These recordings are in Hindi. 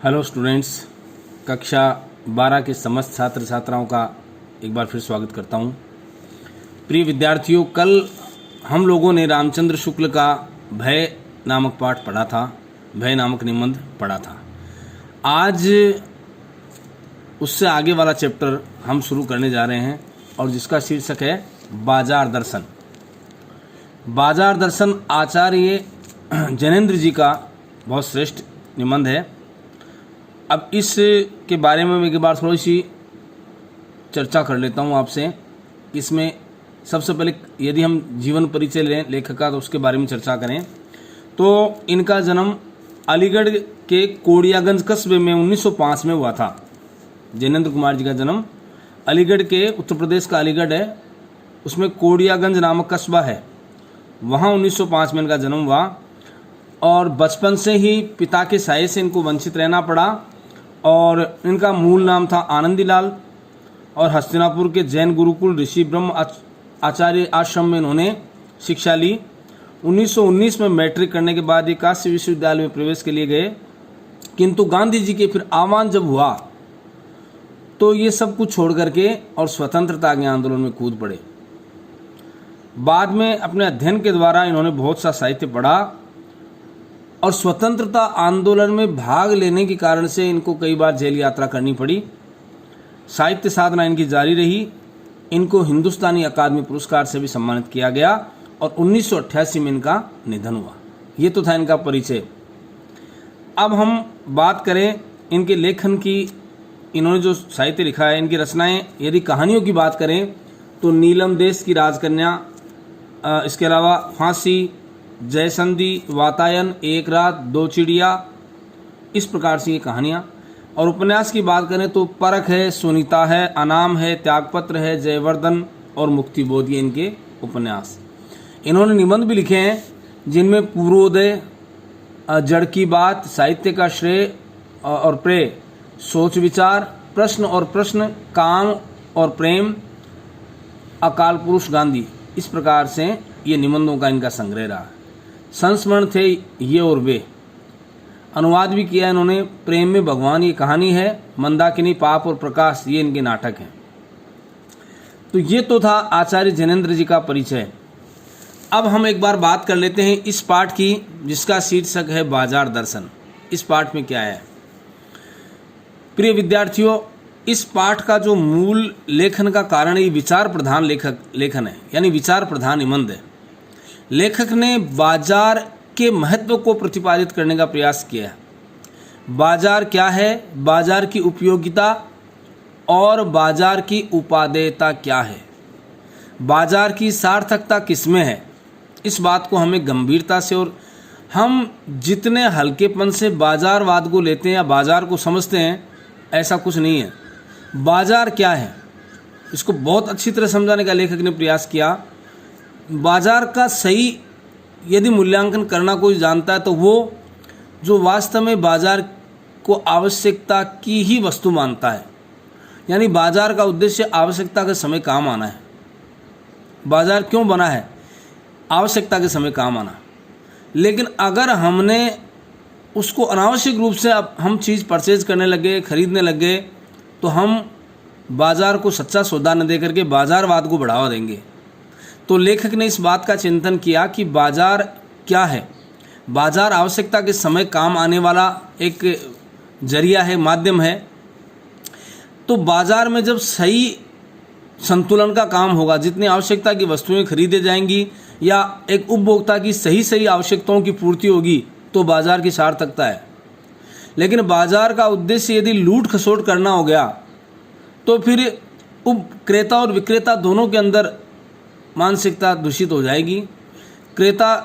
हेलो स्टूडेंट्स, कक्षा 12 के समस्त छात्र छात्राओं का एक बार फिर स्वागत करता हूं। प्रिय विद्यार्थियों, कल हम लोगों ने रामचंद्र शुक्ल का भय नामक पाठ पढ़ा था, भय नामक निबंध पढ़ा था। आज उससे आगे वाला चैप्टर हम शुरू करने जा रहे हैं और जिसका शीर्षक है बाजार दर्शन। बाजार दर्शन आचार्य जैनेन्द्र जी का बहुत श्रेष्ठ निबंध है। अब इस के बारे में मैं एक बार थोड़ी सी चर्चा कर लेता हूँ आपसे। इसमें सबसे पहले यदि हम जीवन परिचय लें लेखक का तो उसके बारे में चर्चा करें तो इनका जन्म अलीगढ़ के कोड़ियागंज कस्बे में 1905 में हुआ था। जैनेन्द्र कुमार जी का जन्म अलीगढ़ के, उत्तर प्रदेश का अलीगढ़ है, उसमें कोड़ियागंज नामक कस्बा है, वहाँ 1905 में इनका जन्म हुआ। और बचपन से ही पिता के साये से इनको वंचित रहना पड़ा और इनका मूल नाम था आनंदीलाल। और हस्तिनापुर के जैन गुरुकुल ऋषि ब्रह्म आचार्य आश्रम में इन्होंने शिक्षा ली। 1919 में मैट्रिक करने के बाद ये काशी विश्वविद्यालय में प्रवेश के लिए गए, किंतु गांधी जी के फिर आह्वान जब हुआ तो ये सब कुछ छोड़ करके और स्वतंत्रता के आंदोलन में कूद पड़े। बाद में अपने अध्ययन के द्वारा इन्होंने बहुत सा साहित्य पढ़ा और स्वतंत्रता आंदोलन में भाग लेने के कारण से इनको कई बार जेल यात्रा करनी पड़ी। साहित्य साधना इनकी जारी रही। इनको हिंदुस्तानी अकादमी पुरस्कार से भी सम्मानित किया गया और 1988 में इनका निधन हुआ। ये तो था इनका परिचय। अब हम बात करें इनके लेखन की। इन्होंने जो साहित्य लिखा है, इनकी रचनाएं, यदि कहानियों की बात करें तो नीलम देश की राजकन्या, इसके अलावा फांसी, जयसंधि, वातायन, एक रात, दो चिड़िया, इस प्रकार से ये कहानियाँ। और उपन्यास की बात करें तो परख है, सुनीता है, अनाम है, त्यागपत्र है, जयवर्धन और मुक्तिबोध, ये इनके उपन्यास। इन्होंने निबंध भी लिखे हैं जिनमें पूर्वोदय, जड़ की बात, साहित्य का श्रेय और प्रेय, सोच विचार, प्रश्न और प्रश्न, काम और प्रेम, अकाल पुरुष गांधी, इस प्रकार से ये निबंधों का इनका संग्रह रहा। संस्मरण थे ये और वे। अनुवाद भी किया इन्होंने। प्रेम में भगवान ये कहानी है। मंदाकिनी, पाप और प्रकाश, ये इनके नाटक हैं। तो ये तो था आचार्य जैनेन्द्र जी का परिचय। अब हम एक बार बात कर लेते हैं इस पाठ की जिसका शीर्षक है बाजार दर्शन। इस पाठ में क्या है? प्रिय विद्यार्थियों, इस पाठ का जो मूल लेखन का कारण ये विचार प्रधान लेखन है, यानी विचार प्रधान निबंध है। लेखक ने बाजार के महत्व को प्रतिपादित करने का प्रयास किया है। बाजार क्या है, बाजार की उपयोगिता और बाजार की उपादेयता क्या है, बाजार की सार्थकता किसमें है, इस बात को हमें गंभीरता से, और हम जितने हल्केपन से बाजारवाद को लेते हैं या बाजार को समझते हैं, ऐसा कुछ नहीं है। बाजार क्या है इसको बहुत अच्छी तरह समझाने का लेखक ने प्रयास किया। बाजार का सही यदि मूल्यांकन करना कोई जानता है तो वो जो वास्तव में बाजार को आवश्यकता की ही वस्तु मानता है, यानी बाजार का उद्देश्य आवश्यकता के समय काम आना है। बाजार क्यों बना है? आवश्यकता के समय काम आना। लेकिन अगर हमने उसको अनावश्यक रूप से अब हम चीज़ परचेज करने लगे, खरीदने लगे, तो हम बाजार को सच्चा सौदा न दे करके बाजारवाद को बढ़ावा देंगे। तो लेखक ने इस बात का चिंतन किया कि बाजार क्या है। बाजार आवश्यकता के समय काम आने वाला एक जरिया है, माध्यम है। तो बाजार में जब सही संतुलन का काम होगा, जितनी आवश्यकता की वस्तुएं खरीदे जाएंगी या एक उपभोक्ता की सही आवश्यकताओं की पूर्ति होगी, तो बाजार की सार्थकता है। लेकिन बाजार का उद्देश्य यदि लूट खसोट करना हो गया तो फिर क्रेता और विक्रेता दोनों के अंदर मानसिकता दूषित हो जाएगी। क्रेता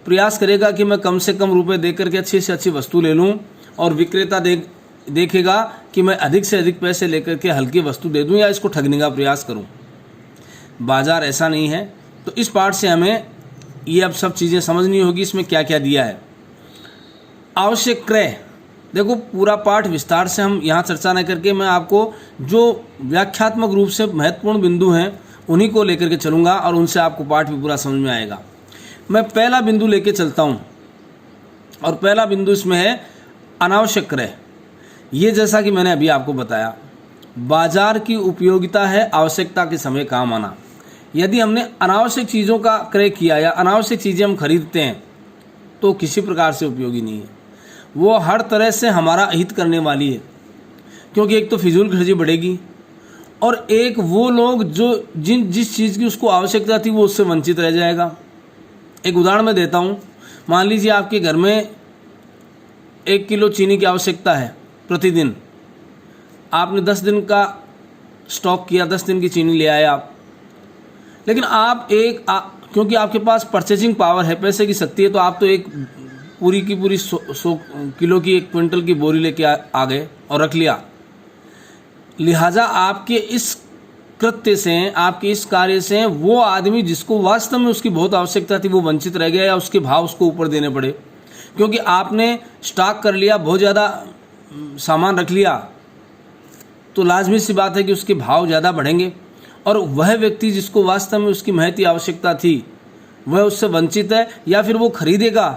प्रयास करेगा कि मैं कम से कम रुपए दे करके अच्छी से अच्छी वस्तु ले लूं, और विक्रेता देखेगा कि मैं अधिक से अधिक पैसे लेकर के हल्की वस्तु दे दूं या इसको ठगने का प्रयास करूं। बाजार ऐसा नहीं है। तो इस पाठ से हमें ये अब सब चीज़ें समझनी होगी, इसमें क्या क्या दिया है। आवश्यक क्रय, देखो पूरा पाठ विस्तार से हम यहाँ चर्चा न करके मैं आपको जो व्याख्यात्मक रूप से महत्वपूर्ण बिंदु हैं उन्हीं को लेकर के चलूँगा और उनसे आपको पाठ भी पूरा समझ में आएगा। मैं पहला बिंदु लेके चलता हूँ और पहला बिंदु इसमें है अनावश्यक क्रय। ये जैसा कि मैंने अभी आपको बताया, बाजार की उपयोगिता है आवश्यकता के समय काम आना। यदि हमने अनावश्यक चीज़ों का क्रय किया या अनावश्यक चीज़ें हम खरीदते हैं तो किसी प्रकार से उपयोगी नहीं है। वो हर तरह से हमारा हित करने वाली है, क्योंकि एक तो फिजूल खर्ची बढ़ेगी और एक वो लोग जो जिस चीज़ की उसको आवश्यकता थी वो उससे वंचित रह जाएगा। एक उदाहरण मैं देता हूँ। मान लीजिए आपके घर में 1 किलो चीनी की आवश्यकता है प्रतिदिन। आपने 10 दिन का स्टॉक किया, 10 दिन की चीनी ले आए आप, लेकिन आप क्योंकि आपके पास परचेजिंग पावर है, पैसे की शक्ति है, तो आप तो एक पूरी की पूरी 100 किलो की 1 क्विंटल की बोरी लेके आ गए और रख लिया। लिहाजा आपके इस कृत्य से, आपके इस कार्य से वो आदमी जिसको वास्तव में उसकी बहुत आवश्यकता थी वो वंचित रह गया, या उसके भाव उसको ऊपर देने पड़े, क्योंकि आपने स्टॉक कर लिया, बहुत ज़्यादा सामान रख लिया, तो लाजमी सी बात है कि उसके भाव ज़्यादा बढ़ेंगे और वह व्यक्ति जिसको वास्तव में उसकी महती आवश्यकता थी वह उससे वंचित है, या फिर वो खरीदेगा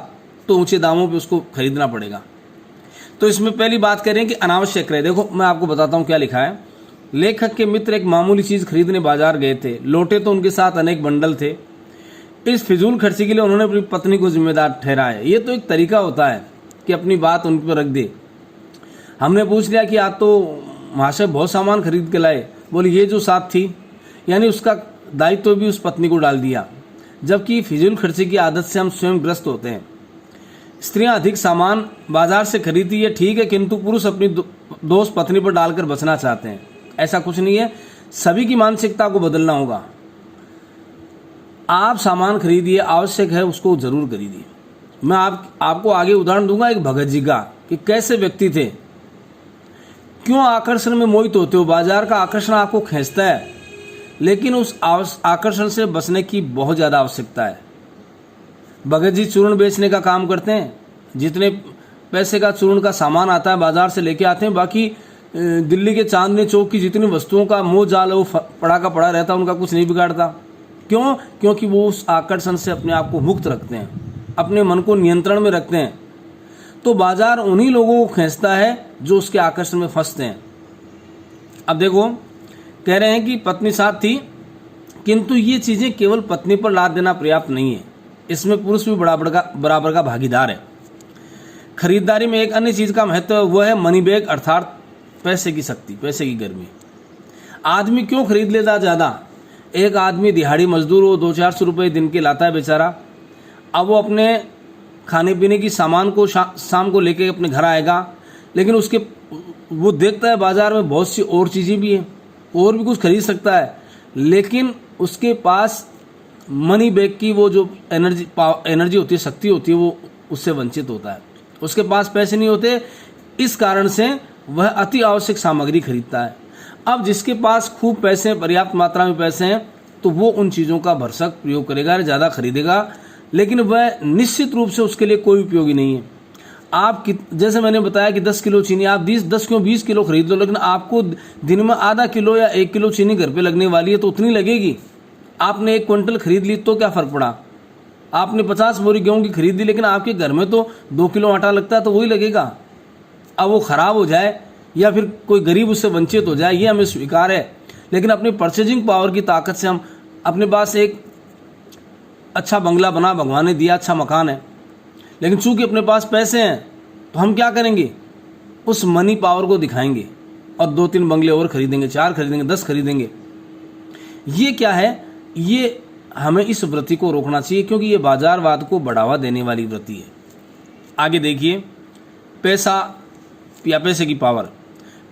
तो ऊंचे दामों पे उसको खरीदना पड़ेगा। तो इसमें पहली बात करें कि अनावश्यक क्रय। देखो मैं आपको बताता हूँ क्या लिखा है। लेखक के मित्र एक मामूली चीज़ खरीदने बाजार गए थे, लौटे तो उनके साथ अनेक बंडल थे। इस फिजूल खर्ची के लिए उन्होंने अपनी पत्नी को जिम्मेदार ठहराया। ये तो एक तरीका होता है कि अपनी बात उन पर रख दे। हमने पूछ लिया कि आज तो महाशय बहुत सामान खरीद के लाए, बोले ये जो साथ थी, यानी उसका दायित्व भी उस पत्नी को डाल दिया। जबकि फिजूल खर्ची की आदत से हम स्वयं ग्रस्त होते हैं। स्त्रियां अधिक सामान बाजार से खरीदती है ठीक है, किंतु पुरुष अपनी दोस्त पत्नी पर डालकर बचना चाहते हैं। ऐसा कुछ नहीं है, सभी की मानसिकता को बदलना होगा। आप सामान खरीदिए, आवश्यक है उसको जरूर खरीदिए। मैं आपको आगे उदाहरण दूंगा एक भगत जी का कि कैसे व्यक्ति थे, क्यों आकर्षण में मोहित होते हो। बाजार का आकर्षण आपको खींचता है, लेकिन उस आकर्षण से बचने की बहुत ज़्यादा आवश्यकता है। भगत जी चूर्ण बेचने का काम करते हैं। जितने पैसे का चूर्ण का सामान आता है बाजार से लेके आते हैं, बाकी दिल्ली के चांदनी चौक की जितनी वस्तुओं का मोह जाल है वो पड़ा का पड़ा रहता है, उनका कुछ नहीं बिगाड़ता। क्यों? क्योंकि वो उस आकर्षण से अपने आप को मुक्त रखते हैं, अपने मन को नियंत्रण में रखते हैं। तो बाजार उन्हीं लोगों को खींचता है जो उसके आकर्षण में फंसते हैं। अब देखो, कह रहे हैं कि पत्नी साथ थी, किंतु ये चीज़ें केवल पत्नी पर लाद देना पर्याप्त नहीं है, इसमें पुरुष भी बराबर का भागीदार है। खरीदारी में एक अन्य चीज़ का महत्व है, वह है मनी बैग, अर्थात पैसे की शक्ति, पैसे की गर्मी। आदमी क्यों खरीद लेता ज़्यादा? एक आदमी दिहाड़ी मजदूर हो, 200-400 रुपये दिन के लाता है बेचारा। अब वो अपने खाने पीने की सामान को शाम को लेके अपने घर आएगा, लेकिन वो देखता है बाजार में बहुत सी और चीज़ें भी हैं, और भी कुछ खरीद सकता है, लेकिन उसके पास मनी बैग की वो जो एनर्जी होती है, शक्ति होती है, वो उससे वंचित होता है। उसके पास पैसे नहीं होते, इस कारण से वह अति आवश्यक सामग्री खरीदता है। अब जिसके पास खूब पैसे हैं, पर्याप्त मात्रा में पैसे हैं, तो वो उन चीज़ों का भरसक प्रयोग करेगा, ज़्यादा खरीदेगा, लेकिन वह निश्चित रूप से उसके लिए कोई उपयोगी नहीं है। आप जैसे मैंने बताया कि 10 किलो चीनी, आप 10 क्यों 20 किलो खरीद लो, लेकिन आपको दिन में आधा किलो या 1 किलो चीनी घर पे लगने वाली है, तो उतनी लगेगी। आपने 1 क्विंटल खरीद ली तो क्या फ़र्क पड़ा? आपने 50 बोरी गेहूं की खरीद ली, लेकिन आपके घर में तो 2 किलो आटा लगता है, तो वही लगेगा। अब वो ख़राब हो जाए या फिर कोई गरीब उससे वंचित हो जाए, ये हमें स्वीकार है, लेकिन अपनी परचेजिंग पावर की ताकत से हम अपने पास एक अच्छा बंगला बना, भगवान ने दिया, अच्छा मकान है, लेकिन चूंकि अपने पास पैसे हैं तो हम क्या करेंगे? उस मनी पावर को दिखाएंगे और 2-3 बंगले और खरीदेंगे, 4 खरीदेंगे, 10 खरीदेंगे। ये क्या है? ये हमें इस वृत्ति को रोकना चाहिए, क्योंकि ये बाजारवाद को बढ़ावा देने वाली वृत्ति है। आगे देखिए, पैसा या पैसे की पावर।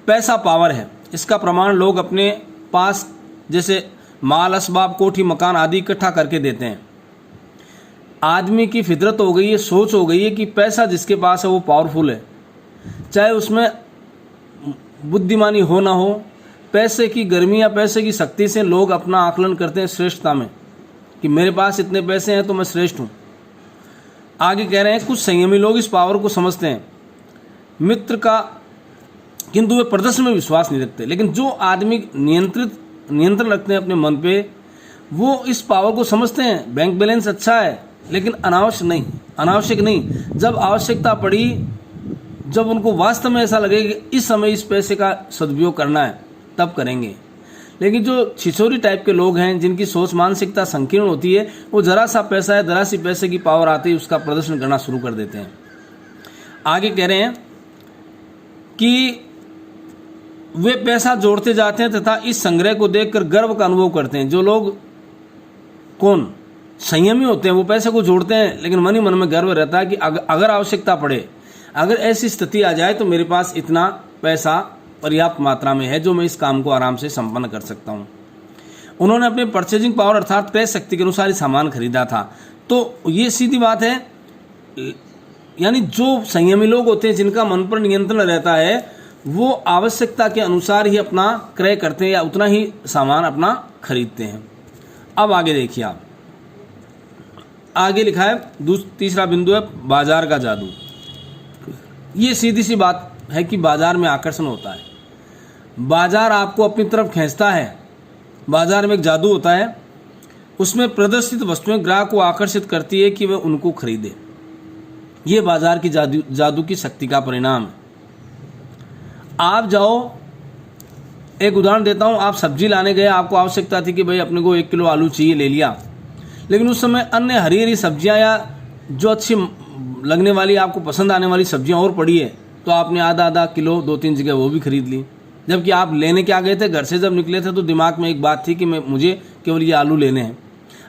पैसा पावर है, इसका प्रमाण लोग अपने पास जैसे माल, असबाब, कोठी, मकान आदि इकट्ठा करके देते हैं। आदमी की फितरत हो गई है, सोच हो गई है कि पैसा जिसके पास है वो पावरफुल है, चाहे उसमें बुद्धिमानी हो ना हो। पैसे की गर्मी या पैसे की शक्ति से लोग अपना आकलन करते हैं श्रेष्ठता में, कि मेरे पास इतने पैसे हैं तो मैं श्रेष्ठ हूँ। आगे कह रहे हैं, कुछ संयमी लोग इस पावर को समझते हैं मित्र का, किंतु वे प्रदर्शन में विश्वास नहीं रखते। लेकिन जो आदमी नियंत्रण रखते हैं अपने मन पे, वो इस पावर को समझते हैं। बैंक बैलेंस अच्छा है, लेकिन अनावश्यक नहीं। जब आवश्यकता पड़ी जब उनको वास्तव में ऐसा लगेगा कि इस समय इस पैसे का सदुपयोग करना है तब करेंगे। लेकिन जो छिछोरी टाइप के लोग हैं, जिनकी सोच मानसिकता संकीर्ण होती है, वो जरा सा पैसा है, जरा सी पैसे की पावर आती है, उसका प्रदर्शन करना शुरू कर देते हैं। आगे कह रहे हैं कि वे पैसा जोड़ते जाते हैं तथा इस संग्रह को देखकर गर्व का अनुभव करते हैं। जो लोग कौन संयमी होते हैं वो पैसे को जोड़ते हैं, लेकिन मन ही मन में गर्व रहता है कि अगर आवश्यकता पड़े, अगर ऐसी स्थिति आ जाए तो मेरे पास इतना पैसा पर्याप्त मात्रा में है जो मैं इस काम को आराम से संपन्न कर सकता हूँ। उन्होंने अपने परचेजिंग पावर अर्थात क्रय शक्ति के अनुसार ही सामान खरीदा था। तो ये सीधी बात है, यानी जो संयमी लोग होते हैं, जिनका मन पर नियंत्रण रहता है, वो आवश्यकता के अनुसार ही अपना क्रय करते हैं या उतना ही सामान अपना खरीदते हैं। अब आगे देखिए आप, आगे लिखा है तीसरा बिंदु है बाजार का जादू। ये सीधी सी बात है कि बाजार में आकर्षण होता है, बाजार आपको अपनी तरफ खींचता है। बाजार में एक जादू होता है, उसमें प्रदर्शित वस्तुएं ग्राहक को आकर्षित करती है कि वह उनको खरीदे। ये बाजार की जादू की शक्ति का परिणाम है। आप जाओ, एक उदाहरण देता हूँ, आप सब्जी लाने गए, आपको आवश्यकता थी कि भाई अपने को 1 किलो आलू चाहिए, ले लिया, लेकिन उस समय अन्य हरी हरी सब्जियां या जो अच्छी लगने वाली, आपको पसंद आने वाली सब्जियां और पड़ी है, तो आपने आधा किलो 2-3 जगह वो भी खरीद ली। जबकि आप लेने क्या गए थे, घर से जब निकले थे तो दिमाग में एक बात थी कि मुझे केवल ये आलू लेने हैं।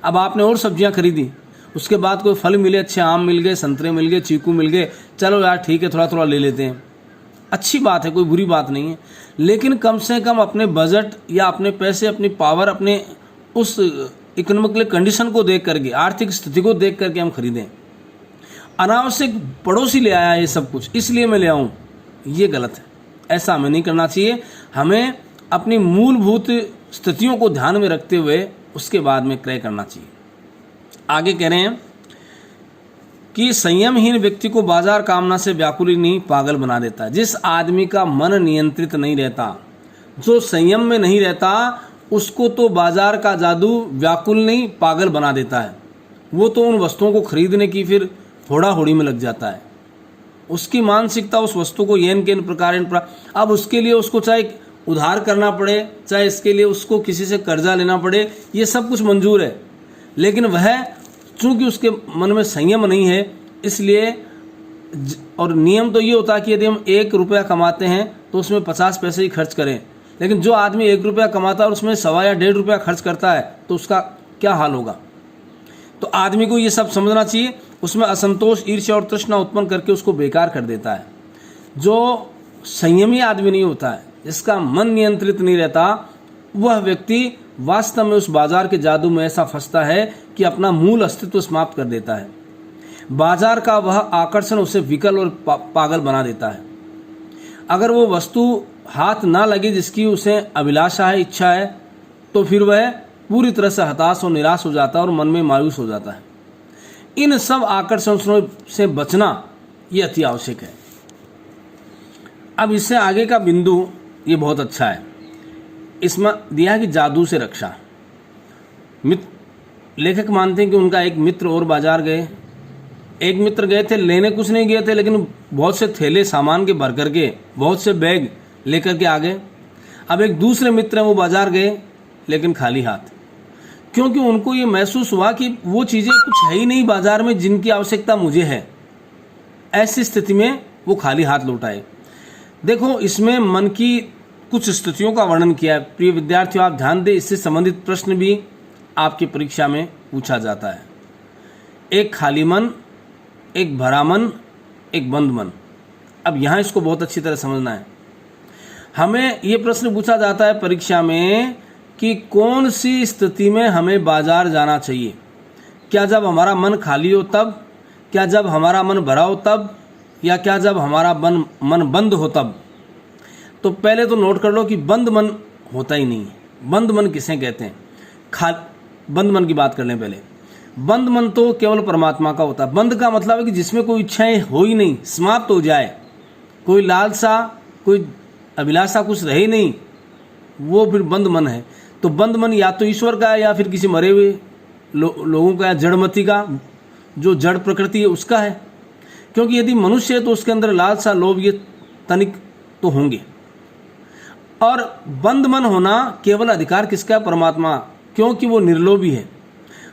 अब आपने और सब्जियां खरीदी, उसके बाद कोई फल मिले, अच्छे आम मिल गए, संतरे मिल गए, चीकू मिल गए, चलो यार ठीक है थोड़ा थोड़ा ले लेते हैं, अच्छी बात है, कोई बुरी बात नहीं है। लेकिन कम से कम अपने बजट या अपने पैसे, अपनी पावर, अपने उस इकोनॉमिकल कंडीशन को देख करके, आर्थिक स्थिति को देख करके हम खरीदें। अनावश्यक पड़ोसी ले आया ये सब कुछ, इसलिए मैं ले आऊँ, ये गलत है, ऐसा हमें नहीं करना चाहिए। हमें अपनी मूलभूत स्थितियों को ध्यान में रखते हुए उसके बाद में क्रय करना चाहिए। आगे कह रहे हैं कि संयमहीन व्यक्ति को बाजार कामना से व्याकुल ही नहीं पागल बना देता है। जिस आदमी का मन नियंत्रित नहीं रहता, जो संयम में नहीं रहता, उसको तो बाजार का जादू व्याकुल नहीं पागल बना देता है। वो तो उन वस्तुओं को खरीदने की फिर होड़ा होड़ी में लग जाता है। उसकी मानसिकता उस वस्तु को येन के प्रकार, अब उसके लिए उसको चाहे उधार करना पड़े, चाहे इसके लिए उसको किसी से कर्जा लेना पड़े, ये सब कुछ मंजूर है। लेकिन वह चूंकि उसके मन में संयम नहीं है, इसलिए, और नियम तो ये होता है कि यदि हम 1 रुपया कमाते हैं तो उसमें 50 पैसे ही खर्च करें। लेकिन जो आदमी 1 रुपया कमाता है और उसमें 1.25 या 1.5 रुपया खर्च करता है तो उसका क्या हाल होगा। तो आदमी को ये सब समझना चाहिए। उसमें असंतोष, ईर्ष्या और तृष्णा उत्पन्न करके उसको बेकार कर देता है। जो संयमी आदमी नहीं होता है, जिसका मन नियंत्रित नहीं रहता, वह व्यक्ति वास्तव में उस बाजार के जादू में ऐसा फंसता है कि अपना मूल अस्तित्व समाप्त कर देता है। बाजार का वह आकर्षण उसे विकल और पागल बना देता है। अगर वो वस्तु हाथ ना लगे जिसकी उसे अभिलाषा है, इच्छा है, तो फिर वह पूरी तरह से हताश और निराश हो जाता है और मन में मायूस हो जाता है। इन सब आकर्षणों से बचना ये अति आवश्यक है। अब इससे आगे का बिंदु ये बहुत अच्छा है। इसमें दिया है कि जादू से रक्षा। लेखक मानते हैं कि उनका एक मित्र और बाजार गए। एक मित्र गए थे, लेने कुछ नहीं गए थे, लेकिन बहुत से थैले सामान के भर करके, बहुत से बैग लेकर के आ गए। अब एक दूसरे मित्र हैं, वो बाजार गए लेकिन खाली हाथ, क्योंकि उनको ये महसूस हुआ कि वो चीज़ें कुछ है ही नहीं बाजार में जिनकी आवश्यकता मुझे है। ऐसी स्थिति में वो खाली हाथ लौट आए। देखो, इसमें मन की कुछ स्थितियों का वर्णन किया है। प्रिय विद्यार्थियों, आप ध्यान दें, इससे संबंधित प्रश्न भी आपकी परीक्षा में पूछा जाता है। एक खाली मन, एक भरा मन, एक बंद मन। अब यहाँ इसको बहुत अच्छी तरह समझना है। हमें ये प्रश्न पूछा जाता है परीक्षा में कि कौन सी स्थिति में हमें बाजार जाना चाहिए। क्या जब हमारा मन खाली हो तब, क्या जब हमारा मन भरा हो तब, या क्या जब हमारा मन बंद हो तब। तो पहले तो नोट कर लो कि बंद मन होता ही नहीं है। बंद मन किसे कहते हैं? बंद मन की बात कर लें पहले। बंद मन तो केवल परमात्मा का होता है। बंद का मतलब है कि जिसमें कोई इच्छाएं हो ही नहीं, समाप्त हो जाए, कोई लालसा, कोई अभिलाषा कुछ रहे नहीं, वो फिर बंद मन है। तो बंद मन या तो ईश्वर का है या फिर किसी मरे हुए लोगों का, जड़मती का, जो जड़ प्रकृति है उसका है। क्योंकि यदि मनुष्य है तो उसके अंदर लालसा, लोभ ये तनिक तो होंगे। और बंद मन होना केवल अधिकार किसका है? परमात्मा, क्योंकि वो निर्लोभी है,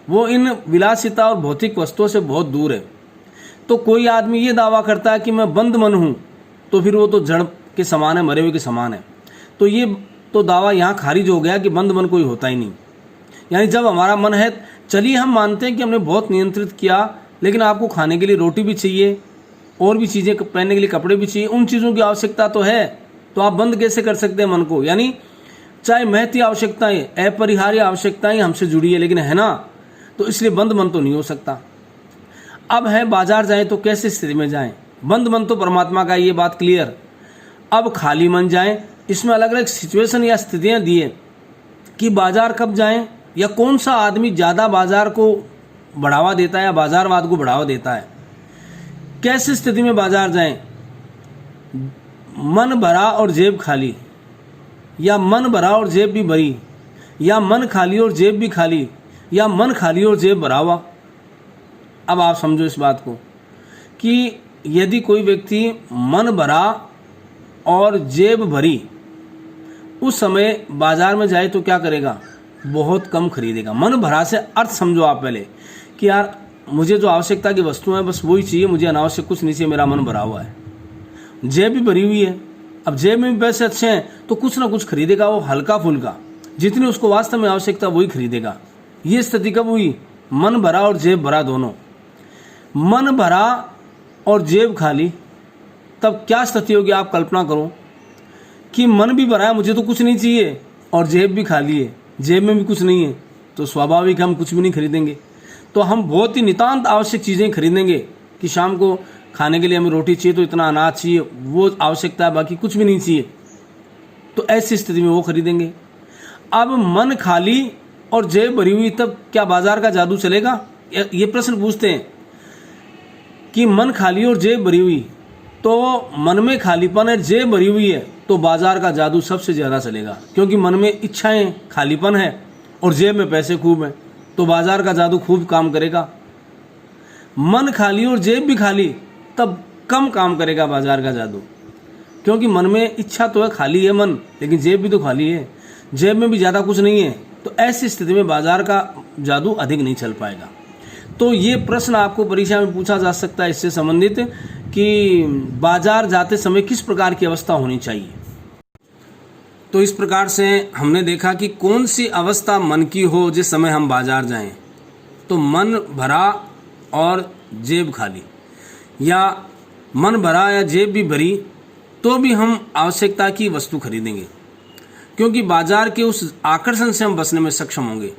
वो इन विलासिता और भौतिक वस्तुओं से बहुत दूर है। तो कोई आदमी ये दावा करता है कि मैं बंद मन हूँ, तो फिर वो तो जड़ के समान है, मरे हुए के समान है। तो ये तो दावा यहाँ खारिज हो गया कि बंद मन कोई होता ही नहीं। यानी जब हमारा मन है, चलिए हम मानते हैं कि हमने बहुत नियंत्रित किया, लेकिन आपको खाने के लिए रोटी भी चाहिए और भी चीज़ें, पहनने के लिए कपड़े भी चाहिए, उन चीज़ों की आवश्यकता तो है, तो आप बंद कैसे कर सकते हैं मन को? यानी चाहे महती आवश्यकताएं, अपरिहार्य आवश्यकताएं हमसे जुड़ी है, लेकिन है ना, तो इसलिए बंद मन तो नहीं हो सकता। अब है बाजार जाएं तो कैसे स्थिति में जाएं? बंद मन तो परमात्मा का, ये बात क्लियर। अब खाली मन जाएं, इसमें अलग अलग सिचुएशन या स्थितियां दी है कि बाजार कब जाएं, या कौन सा आदमी ज़्यादा बाजार को बढ़ावा देता है या बाजारवाद को बढ़ावा देता है, कैसी स्थिति में बाजार जाएं? मन भरा और जेब खाली, या मन भरा और जेब भी भरी, या मन खाली और जेब भी खाली, या मन खाली और जेब भरा हुआ। अब आप समझो इस बात को कि यदि कोई व्यक्ति मन भरा और जेब भरी उस समय बाजार में जाए तो क्या करेगा? बहुत कम खरीदेगा। मन भरा से अर्थ समझो आप पहले कि यार मुझे जो आवश्यकता की वस्तु है बस वही चाहिए, मुझे अनावश्यक कुछ नहीं चाहिए, मेरा मन भरा हुआ है। जेब भी भरी हुई है, अब जेब में भी पैसे अच्छे हैं तो कुछ ना कुछ खरीदेगा, वो हल्का फुल्का, जितनी उसको वास्तव में आवश्यकता वही खरीदेगा। ये स्थिति कब हुई? मन भरा और जेब भरा दोनों। मन भरा और जेब खाली, तब क्या स्थिति होगी? आप कल्पना करो कि मन भी भरा है, मुझे तो कुछ नहीं चाहिए, और जेब भी खाली है, जेब में भी कुछ नहीं है, तो स्वाभाविक हम कुछ भी नहीं खरीदेंगे। तो हम बहुत ही नितांत आवश्यक चीज़ें खरीदेंगे कि शाम को खाने के लिए हमें रोटी चाहिए तो इतना अनाज चाहिए, वो आवश्यकता है, बाकी कुछ भी नहीं चाहिए, तो ऐसी स्थिति में वो खरीदेंगे। अब मन खाली और जेब भरी हुई, तब क्या बाजार का जादू चलेगा? ये प्रश्न पूछते हैं कि मन खाली और जेब भरी हुई, तो मन में खालीपन है, जेब भरी हुई है, तो बाजार का जादू सबसे ज़्यादा चलेगा, क्योंकि मन में इच्छाएं, खालीपन है और जेब में पैसे खूब हैं, तो बाजार का जादू खूब काम करेगा। मन खाली और जेब भी खाली, तब कम काम करेगा बाजार का जादू, क्योंकि मन में इच्छा तो है, खाली है मन, लेकिन जेब भी तो खाली है, जेब में भी ज़्यादा कुछ नहीं है, तो ऐसी स्थिति में बाजार का जादू अधिक नहीं चल पाएगा। तो ये प्रश्न आपको परीक्षा में पूछा जा सकता है इससे संबंधित कि बाजार जाते समय किस प्रकार की अवस्था होनी चाहिए। तो इस प्रकार से हमने देखा कि कौन सी अवस्था मन की हो जिस समय हम बाजार जाएं। तो मन भरा और जेब खाली, या मन भरा या जेब भी भरी, तो भी हम आवश्यकता की वस्तु खरीदेंगे, क्योंकि बाजार के उस आकर्षण से हम बचने में सक्षम होंगे।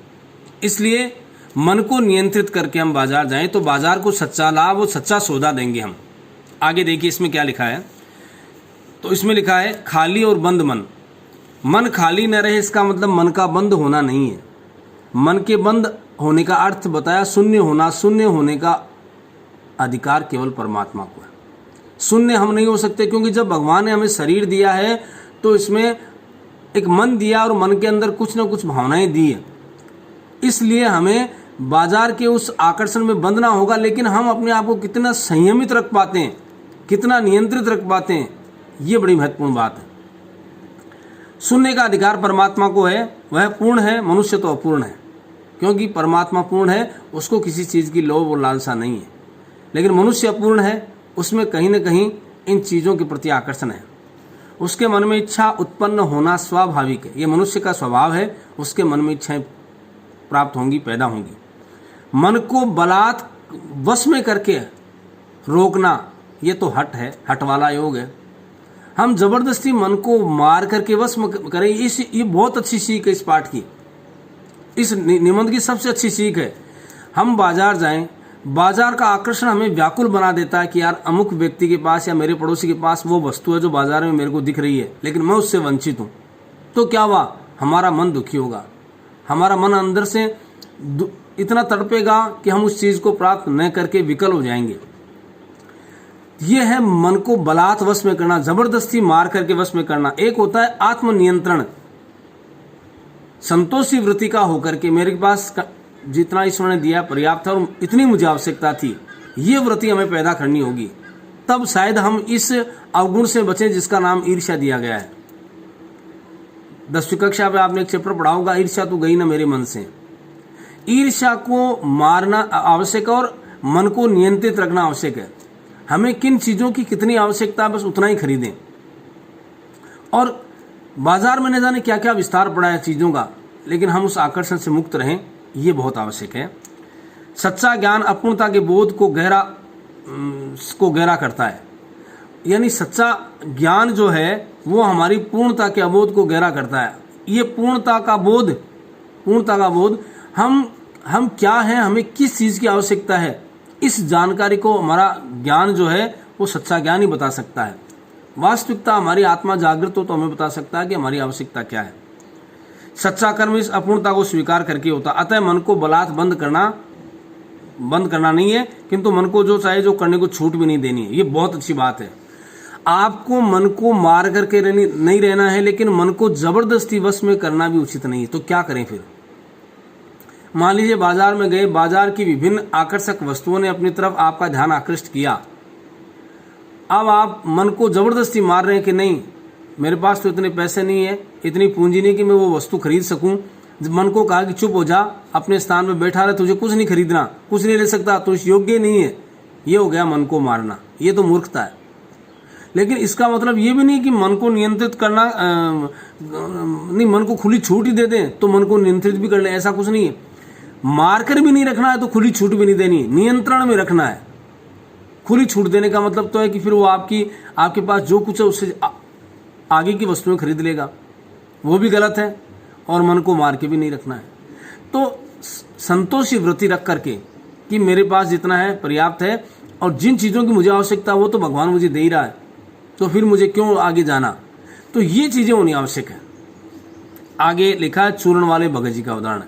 इसलिए मन को नियंत्रित करके हम बाजार जाएं तो बाजार को सच्चा लाभ और सच्चा सौदा देंगे हम। आगे देखिए इसमें क्या लिखा है। तो इसमें लिखा है खाली और बंद मन। मन खाली न रहे, इसका मतलब मन का बंद होना नहीं है। मन के बंद होने का अर्थ बताया शून्य होना। शून्य होने का अधिकार केवल परमात्मा को है। शून्य हम नहीं हो सकते, क्योंकि जब भगवान ने हमें शरीर दिया है तो इसमें एक मन दिया और मन के अंदर कुछ ना कुछ भावनाएं दी है। इसलिए हमें बाजार के उस आकर्षण में बंधना होगा, लेकिन हम अपने आप को कितना संयमित रख पाते हैं, कितना नियंत्रित रख पाते हैं, ये बड़ी महत्वपूर्ण बात है। सुनने का अधिकार परमात्मा को है, वह पूर्ण है, मनुष्य तो अपूर्ण है। क्योंकि परमात्मा पूर्ण है, उसको किसी चीज़ की लोभ और लालसा नहीं है, लेकिन मनुष्य अपूर्ण है, उसमें कहीं न कहीं इन चीज़ों के प्रति आकर्षण है। उसके मन में इच्छा उत्पन्न होना स्वाभाविक है, ये मनुष्य का स्वभाव है। उसके मन में इच्छाएं प्राप्त होंगी, पैदा होंगी। मन को बलात् वश में करके रोकना, ये तो हठ है, हठ वाला योग है। हम जबरदस्ती मन को मार करके वश में करें, ये बहुत अच्छी सीख है इस पाठ की। इस निबंध की सबसे अच्छी सीख है। हम बाजार जाएं, बाजार का आकर्षण हमें व्याकुल बना देता है कि यार अमुक व्यक्ति के पास या मेरे पड़ोसी के पास वो वस्तु है जो बाजार में मेरे को दिख रही है, लेकिन मैं उससे वंचित हूँ। तो क्या हुआ? हमारा मन दुखी होगा, हमारा मन अंदर से इतना तड़पेगा कि हम उस चीज़ को प्राप्त न करके विकल हो जाएंगे। यह है मन को बलात् वश में करना, जबरदस्ती मार करके वश में करना। एक होता है आत्मनियंत्रण, संतोषी वृत्ति का होकर के मेरे पास जितना ईश्वर ने दिया पर्याप्त था और इतनी मुझे आवश्यकता थी, ये वृत्ति हमें पैदा करनी होगी। तब शायद हम इस अवगुण से बचें जिसका नाम ईर्ष्या दिया गया है। 10वीं कक्षा पे आपने एक चैप्टर पढ़ा होगा, ईर्ष्या तो गई ना मेरे मन से। ईर्ष्या को मारना आवश्यक है और मन को नियंत्रित रखना आवश्यक है। हमें किन चीजों की कितनी आवश्यकता है बस उतना ही खरीदें। और बाजार में न जाने क्या क्या विस्तार पड़ा है चीजों का, लेकिन हम उस आकर्षण से मुक्त रहें, ये बहुत आवश्यक है। सच्चा ज्ञान अपूर्णता के बोध को गहरा करता है। यानी सच्चा ज्ञान जो है वो हमारी पूर्णता के अबोध को गहरा करता है। ये पूर्णता का बोध हम क्या हैं, हमें किस चीज की आवश्यकता है, इस जानकारी को हमारा ज्ञान जो है वो सच्चा ज्ञान ही बता सकता है। वास्तविकता हमारी आत्मा जागृत हो तो हमें बता सकता है कि हमारी आवश्यकता क्या है। सच्चा कर्म इस अपूर्णता को स्वीकार करके होता। अतः मन को बलात् बंद करना नहीं है, किंतु मन को जो चाहे जो करने को छूट भी नहीं देनी है। ये बहुत अच्छी बात है। आपको मन को मार करके नहीं रहना है, लेकिन मन को जबरदस्ती वश में करना भी उचित नहीं है। तो क्या करें फिर? मान लीजिए बाजार में गए, बाजार की विभिन्न आकर्षक वस्तुओं ने अपनी तरफ आपका ध्यान आकृष्ट किया। अब आप मन को जबरदस्ती मार रहे हैं कि नहीं, मेरे पास तो इतने पैसे नहीं है, इतनी पूंजी नहीं कि मैं वो वस्तु खरीद सकूं। मन को कहा कि चुप हो जा, अपने स्थान में बैठा रहे, तुझे कुछ नहीं खरीदना, कुछ नहीं ले सकता, तो इस योग्य नहीं है। ये हो गया मन को मारना, ये तो मूर्खता है। लेकिन इसका मतलब ये भी नहीं कि मन को नियंत्रित करना नहीं, मन को खुली छूट ही दे दें तो मन को नियंत्रित भी कर ले, ऐसा कुछ नहीं है। मारकर भी नहीं रखना है तो खुली छूट भी नहीं देनी, नियंत्रण में रखना है। खुली छूट देने का मतलब तो है कि फिर वो आपके पास जो कुछ है उससे आगे की वस्तुएं खरीद लेगा, वो भी गलत है। और मन को मार के भी नहीं रखना है। तो संतोषी वृत्ति रख करके कि मेरे पास जितना है पर्याप्त है, और जिन चीज़ों की मुझे आवश्यकता है वो तो भगवान मुझे दे ही रहा है, तो फिर मुझे क्यों आगे जाना। तो ये चीज़ें होनी आवश्यक है। आगे लिखा है चूर्ण वाले भगत जी का उदाहरण।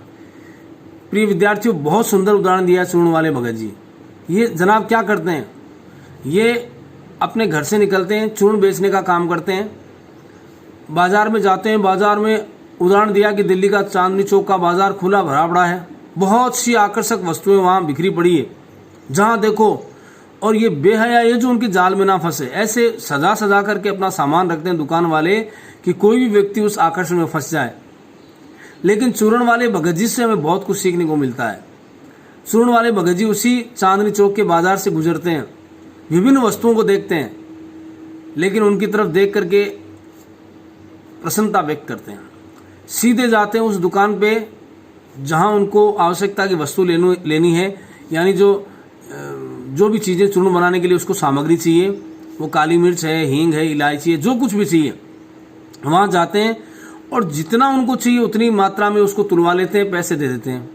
प्रिय विद्यार्थियों, बहुत सुंदर उदाहरण दिया है चूर्ण वाले भगत जी। ये जनाब क्या करते हैं, ये अपने घर से निकलते हैं, चूर्ण बेचने का काम करते हैं, बाजार में जाते हैं। बाजार में उदाहरण दिया कि दिल्ली का चांदनी चौक का बाजार खुला भरा पड़ा है, बहुत सी आकर्षक वस्तुएं वहां बिखरी पड़ी है, जहां देखो। और ये बेहया ये जो उनके जाल में ना फंसे, ऐसे सजा सजा करके अपना सामान रखते हैं दुकान वाले कि कोई भी व्यक्ति उस आकर्षण में फंस जाए। लेकिन चूर्ण वाले भगत जी से हमें बहुत कुछ सीखने को मिलता है। चूर्ण वाले भगत जी उसी चांदनी चौक के बाजार से गुजरते हैं, विभिन्न वस्तुओं को देखते हैं, लेकिन उनकी तरफ देख करके प्रसन्नता व्यक्त करते हैं। सीधे जाते हैं उस दुकान पे जहां उनको आवश्यकता की वस्तु लेनी है, यानी जो भी चीज़ें चूर्ण बनाने के लिए उसको सामग्री चाहिए, वो काली मिर्च है, हींग है, इलायची है, जो कुछ भी चाहिए, वहां जाते हैं और जितना उनको चाहिए उतनी मात्रा में उसको तुलवा लेते हैं, पैसे दे देते हैं।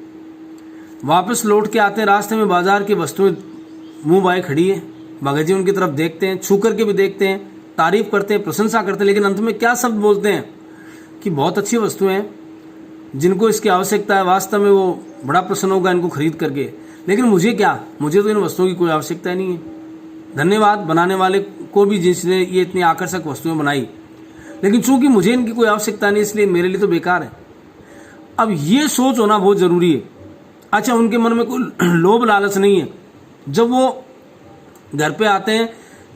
वापस लौट के आते हैं, रास्ते में बाजार की वस्तुएं मुंह बाए खड़ी है, भगत जी उनकी तरफ देखते हैं, छू करके भी देखते हैं, तारीफ करते हैं, प्रशंसा करते हैं, लेकिन अंत में क्या शब्द बोलते हैं कि बहुत अच्छी वस्तुएं हैं, जिनको इसकी आवश्यकता है, वास्तव में वो बड़ा प्रसन्न होगा इनको खरीद करके, लेकिन मुझे क्या, मुझे तो इन वस्तुओं की कोई आवश्यकता नहीं है। धन्यवाद बनाने वाले को भी जिसने ये इतनी आकर्षक वस्तुएं बनाई, लेकिन चूंकि मुझे इनकी कोई आवश्यकता नहीं, इसलिए मेरे लिए तो बेकार है। अब ये सोच होना बहुत जरूरी है। अच्छा, उनके मन में कोई लोभ लालच नहीं है। जब वो घर पे आते हैं,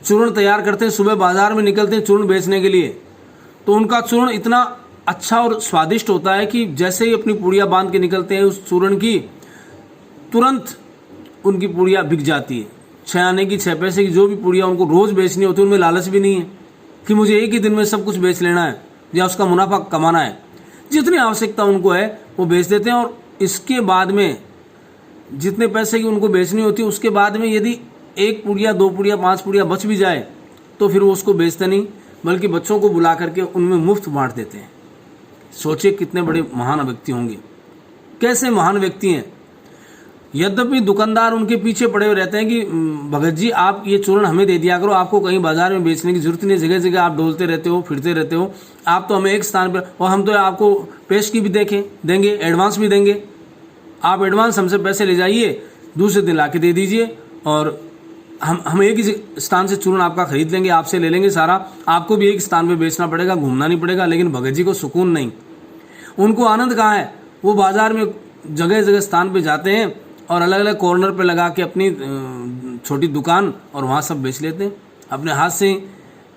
चूर्ण तैयार करते हैं, सुबह बाजार में निकलते हैं चूर्ण बेचने के लिए, तो उनका चूर्ण इतना अच्छा और स्वादिष्ट होता है कि जैसे ही अपनी पुड़िया बांध के निकलते हैं उस चूर्ण की, तुरंत उनकी पुड़िया बिक जाती है। 6 आने की 6 पैसे की जो भी पुड़िया उनको रोज बेचनी होती है, उनमें लालच भी नहीं है कि मुझे एक ही दिन में सब कुछ बेच लेना है या उसका मुनाफा कमाना है। जितनी आवश्यकता उनको है वो बेच देते हैं, और इसके बाद में जितने पैसे की उनको बेचनी होती है उसके बाद में यदि 1 पुड़िया 2 पुड़िया 5 पुड़िया बच भी जाए तो फिर वो उसको बेचते नहीं, बल्कि बच्चों को बुला करके उनमें मुफ्त बांट देते हैं। सोचिए कितने बड़े महान व्यक्ति होंगे, कैसे महान व्यक्ति हैं। यद्यपि दुकानदार उनके पीछे पड़े हुए रहते हैं कि भगत जी आप ये चूर्ण हमें दे दिया करो, आपको कहीं बाजार में बेचने की जरूरत नहीं, जगह जगह आप डोलते रहते हो, फिरते रहते हो, आप तो हमें एक स्थान पर, और हम तो आपको पेश की भी देंगे, एडवांस भी देंगे, आप एडवांस हमसे पैसे ले जाइए, दूसरे दिन ला के दे दीजिए, और हम एक ही स्थान से चूर्ण आपका खरीद लेंगे, आपसे ले लेंगे सारा, आपको भी एक स्थान पे बेचना पड़ेगा, घूमना नहीं पड़ेगा। लेकिन भगत जी को सुकून नहीं, उनको आनंद कहाँ है, वो बाजार में जगह जगह स्थान पे जाते हैं और अलग अलग कॉर्नर पे लगा के अपनी छोटी दुकान और वहाँ सब बेच लेते हैं। अपने हाथ से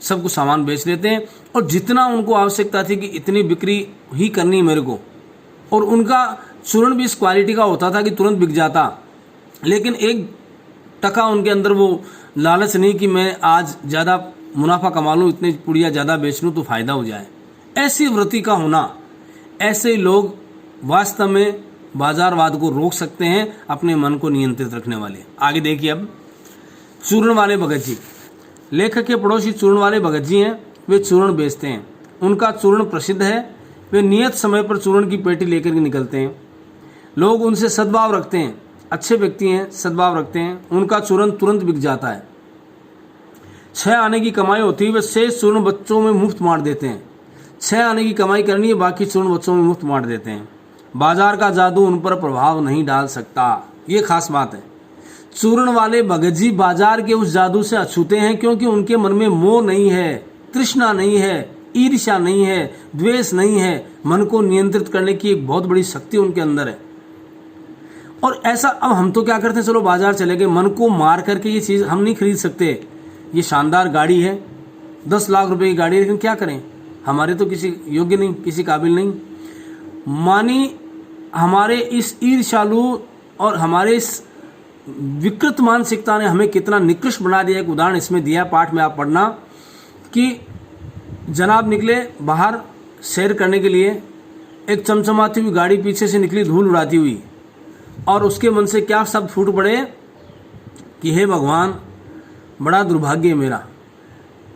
सब कुछ सामान बेच लेते हैं, और जितना उनको आवश्यकता थी कि इतनी बिक्री ही करनी है मेरे को, और उनका चूर्ण भी इस क्वालिटी का होता था कि तुरंत बिक जाता, लेकिन एक टका उनके अंदर वो लालच नहीं कि मैं आज ज़्यादा मुनाफा कमा लूँ, इतनी पुड़िया ज़्यादा बेच लूँ तो फ़ायदा हो जाए। ऐसी वृत्ति का होना, ऐसे लोग वास्तव में बाजारवाद को रोक सकते हैं, अपने मन को नियंत्रित रखने वाले। आगे देखिए अब, चूर्ण वाले भगत जी। लेखक के पड़ोसी चूर्ण वाले भगत जी हैं, वे चूर्ण बेचते हैं। उनका चूर्ण प्रसिद्ध है, वे नियत समय पर चूर्ण की पेटी लेकर के निकलते हैं। लोग उनसे सद्भाव रखते हैं, अच्छे व्यक्ति हैं, सद्भाव रखते हैं। उनका चूर्ण तुरंत बिक जाता है। 6 आने की कमाई होती है, वे 6 चूर्ण बच्चों में मुफ्त बांट देते हैं। 6 आने की कमाई करनी है, बाकी चूर्ण बच्चों में मुफ्त बांट देते हैं। बाजार का जादू उन पर प्रभाव नहीं डाल सकता, ये खास बात है। चूर्ण वाले भगत जी बाजार के उस जादू से अछूते हैं, क्योंकि उनके मन में मोह नहीं है, तृष्णा नहीं है, ईर्ष्या नहीं है, द्वेष नहीं है। मन को नियंत्रित करने की एक बहुत बड़ी शक्ति उनके अंदर है। और ऐसा अब हम तो क्या करते हैं, चलो बाजार चले गए, मन को मार करके ये चीज़ हम नहीं खरीद सकते। ये शानदार गाड़ी है, 10 लाख रुपए की गाड़ी है, लेकिन क्या करें, हमारे तो किसी योग्य नहीं, किसी काबिल नहीं। मानी हमारे इस ईर्ष्यालु और हमारे इस विकृत मानसिकता ने हमें कितना निकृष्ट बना दिया। एक उदाहरण इसमें दिया पाठ में, आप पढ़ना कि जनाब निकले बाहर सैर करने के लिए, एक चमचमाती हुई गाड़ी पीछे से निकली धूल उड़ाती हुई, और उसके मन से क्या शब्द फूट पड़े कि हे भगवान, बड़ा दुर्भाग्य है मेरा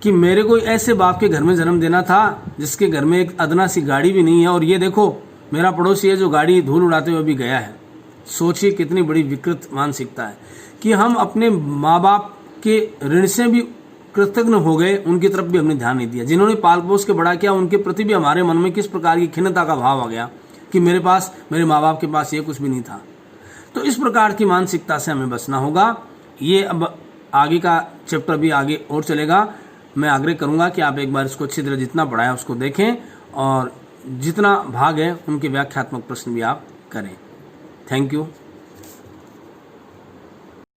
कि मेरे को ऐसे बाप के घर में जन्म देना था जिसके घर में एक अदना सी गाड़ी भी नहीं है, और ये देखो मेरा पड़ोसी है जो गाड़ी धूल उड़ाते हुए भी गया है। सोचिए कितनी बड़ी विकृत मानसिकता है कि हम अपने माँ बाप के ऋण से भी कृतज्ञ हो गए, उनकी तरफ भी हमने ध्यान नहीं दिया। जिन्होंने पाल पोस के बड़ा किया, उनके प्रति भी हमारे मन में किस प्रकार की खिन्नता का भाव आ गया कि मेरे माँ बाप के पास ये कुछ भी नहीं था। तो इस प्रकार की मानसिकता से हमें बचना होगा। ये अब आगे का चैप्टर भी आगे और चलेगा। मैं आग्रह करूंगा कि आप एक बार इसको अच्छी तरह जितना पढ़ा है उसको देखें, और जितना भाग है उनके व्याख्यात्मक प्रश्न भी आप करें। Thank you.